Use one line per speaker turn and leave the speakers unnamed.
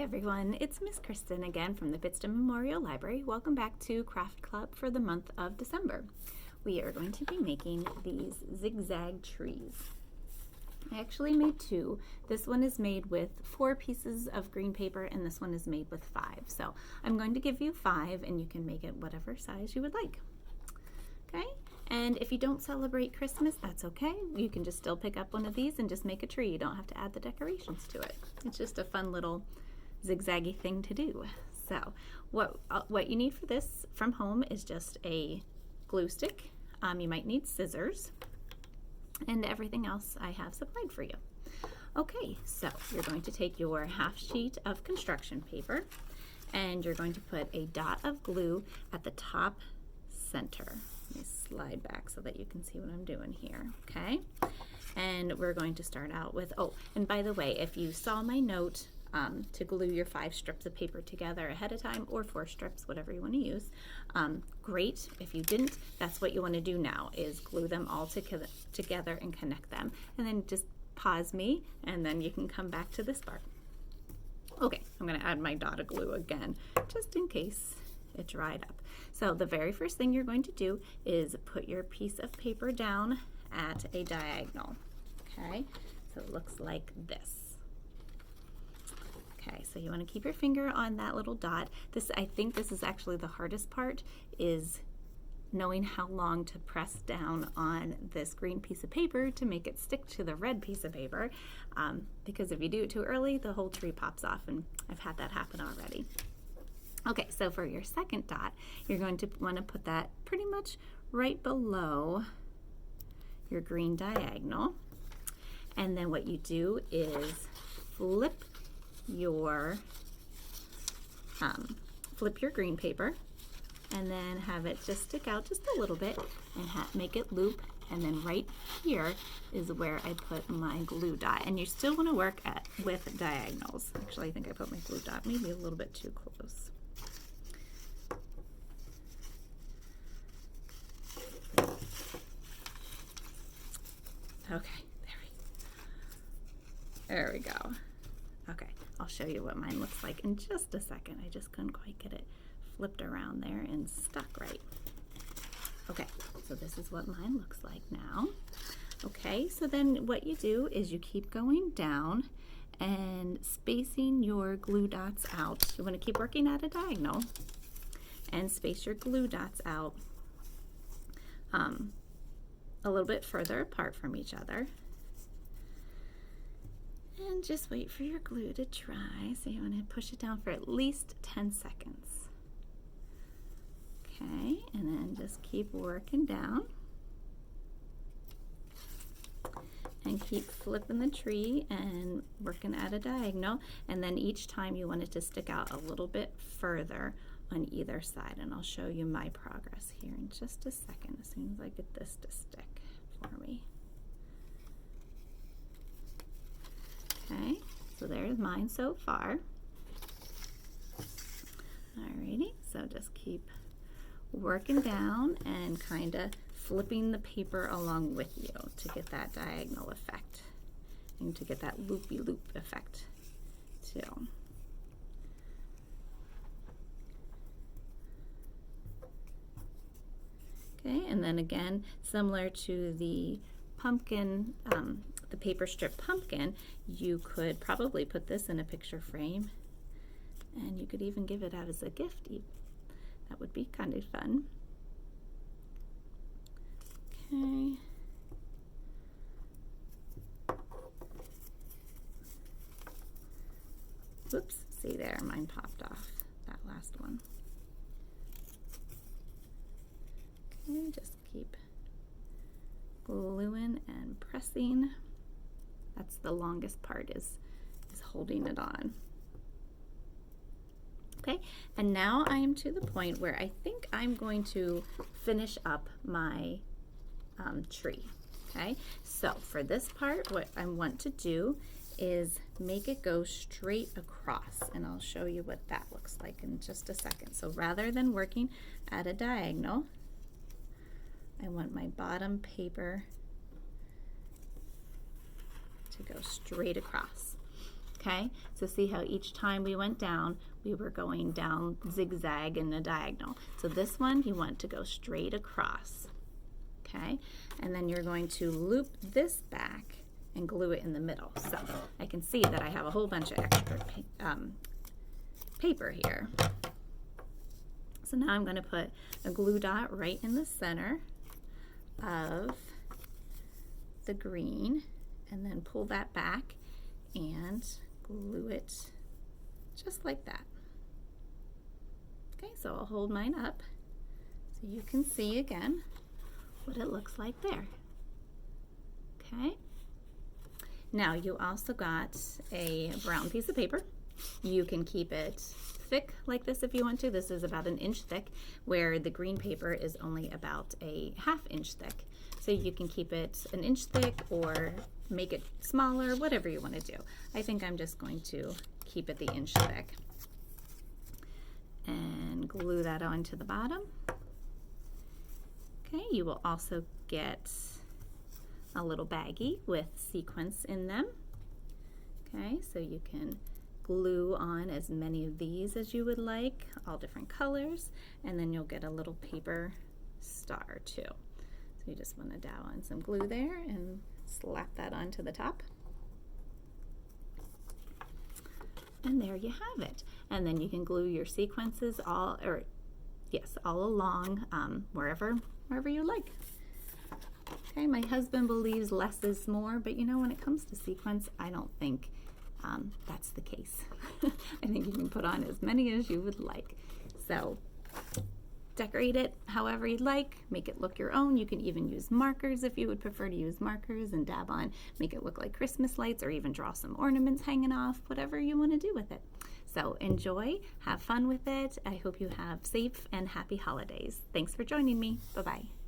everyone, it's Miss Kristin again from the Pittston Memorial Library. Welcome back to Craft Club for the month of December. We are going to be making these zigzag trees. I actually made two. This one is made with 4 pieces of green paper and this one is made with 5. So I'm going to give you 5 and you can make it whatever size you would like. Okay? And if you don't celebrate Christmas, that's okay. You can just still pick up one of these and just make a tree. You don't have to add the decorations to it. It's just a fun little zigzaggy thing to do. So what you need for this from home is just a glue stick. You might need scissors and everything else I have supplied for you. Okay, so you're going to take your half sheet of construction paper and you're going to put a dot of glue at the top center. Let me slide back so that you can see what I'm doing here, okay? And we're going to start out with, oh, and by the way, if you saw my note to glue your 5 strips of paper together ahead of time, or 4 strips, whatever you want to use, great. If you didn't, that's what you want to do now, is glue them all together and connect them. And then just pause me, and then you can come back to this part. Okay, I'm going to add my dot of glue again, just in case it dried up. So the very first thing you're going to do is put your piece of paper down at a diagonal. Okay, so it looks like this. Okay, so you want to keep your finger on that little dot. I think this is actually the hardest part, is knowing how long to press down on this green piece of paper to make it stick to the red piece of paper, because if you do it too early, the whole tree pops off, and I've had that happen already. Okay, so for your second dot, you're going to want to put that pretty much right below your green diagonal. And then what you do is flip your green paper and then have it just stick out just a little bit and make it loop. And then right here is where I put my glue dot. And you still want to work with diagonals. Actually, I think I put my glue dot maybe a little bit too close. Okay, there we go. Okay, I'll show you what mine looks like in just a second. I just couldn't quite get it flipped around there and stuck right. Okay, so this is what mine looks like now. Okay, so then what you do is you keep going down and spacing your glue dots out. You want to keep working at a diagonal and space your glue dots out a little bit further apart from each other. And just wait for your glue to dry. So you want to push it down for at least 10 seconds. Okay, and then just keep working down. And keep flipping the tree and working at a diagonal. And then each time you want it to stick out a little bit further on either side. And I'll show you my progress here in just a second as soon as I get this to stick for me. Okay, so there's mine so far. Alrighty, so just keep working down and kind of flipping the paper along with you to get that diagonal effect and to get that loopy-loop effect too. Okay, and then again, similar to the pumpkin, the paper strip pumpkin, you could probably put this in a picture frame and you could even give it out as a gift. That would be kind of fun. Okay. Whoops, see there, mine popped off, that last one. Okay, just keep gluing and pressing. That's the longest part, is holding it on. Okay, and now I am to the point where I think I'm going to finish up my tree. Okay, so for this part, what I want to do is make it go straight across, and I'll show you what that looks like in just a second. So rather than working at a diagonal, I want my bottom paper to go straight across. Okay, so see how each time we went down, we were going down zigzag in a diagonal. So this one, you want to go straight across. Okay, and then you're going to loop this back and glue it in the middle. So I can see that I have a whole bunch of extra paper here. So now I'm going to put a glue dot right in the center of the green and then pull that back and glue it just like that. Okay, so I'll hold mine up so you can see again what it looks like there. Okay, now you also got a brown piece of paper. You can keep it thick like this if you want to. This is about 1 inch thick, where the green paper is only about a 1/2 inch thick. So you can keep it 1 inch thick or make it smaller, whatever you want to do. I think I'm just going to keep it the 1 inch thick. And glue that onto the bottom. Okay, you will also get a little baggie with sequins in them. Okay, so you can glue on as many of these as you would like, all different colors, and then you'll get a little paper star too. So you just want to dab on some glue there and slap that onto the top. And there you have it. And then you can glue your sequences all along wherever you like. Okay, my husband believes less is more, but you know, when it comes to sequins, I don't think that's the case. I think you can put on as many as you would like. So decorate it however you'd like, make it look your own. You can even use markers if you would prefer to use markers and dab on, make it look like Christmas lights, or even draw some ornaments hanging off, whatever you want to do with it. So enjoy, have fun with it. I hope you have safe and happy holidays. Thanks for joining me. Bye-bye.